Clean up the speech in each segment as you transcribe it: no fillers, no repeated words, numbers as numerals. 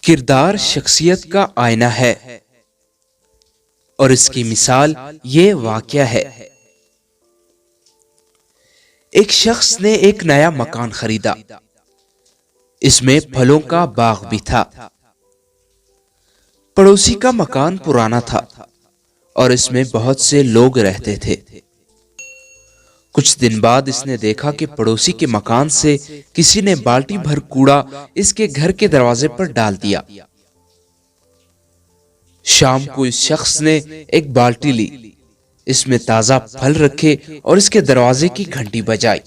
کردار شخصیت کا آئینہ ہے اور اس کی مثال یہ واقعہ ہے۔ ایک شخص نے ایک نیا مکان خریدا۔ اس میں پھلوں کا باغ بھی تھا۔ پڑوسی کا مکان پرانا تھا اور اس میں بہت سے لوگ رہتے تھے۔ کچھ دن بعد اس نے دیکھا کہ پڑوسی کے مکان سے کسی نے بالٹی بھر کوڑا اس کے گھر کے دروازے پر ڈال دیا۔ شام کو اس شخص نے ایک بالٹی لی، اس میں تازہ پھل رکھے اور اس کے دروازے کی گھنٹی بجائی۔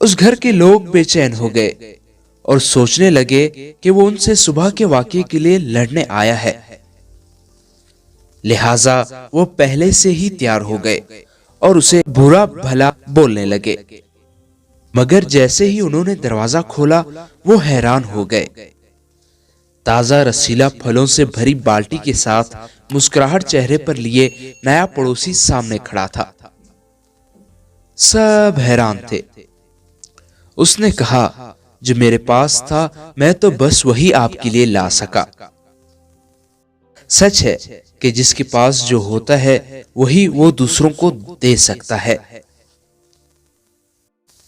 اس گھر کے لوگ بے چین ہو گئے اور سوچنے لگے کہ وہ ان سے صبح کے واقعے کے لیے لڑنے آیا ہے، لہٰذا وہ پہلے سے ہی تیار ہو گئے اور اسے برا بھلا بولنے لگے۔ مگر جیسے ہی انہوں نے دروازہ کھولا وہ حیران ہو گئے۔ تازہ رسیلا پھلوں سے بھری بالٹی کے ساتھ مسکراہٹ چہرے پر لیے نیا پڑوسی سامنے کھڑا تھا۔ سب حیران تھے۔ اس نے کہا، جو میرے پاس تھا میں تو بس وہی آپ کے لیے لا سکا۔ سچ ہے کہ جس کے پاس جو ہوتا ہے وہی وہ دوسروں کو دے سکتا ہے۔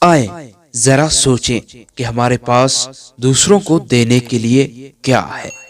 آئیں ذرا سوچیں کہ ہمارے پاس دوسروں کو دینے کے لیے کیا ہے۔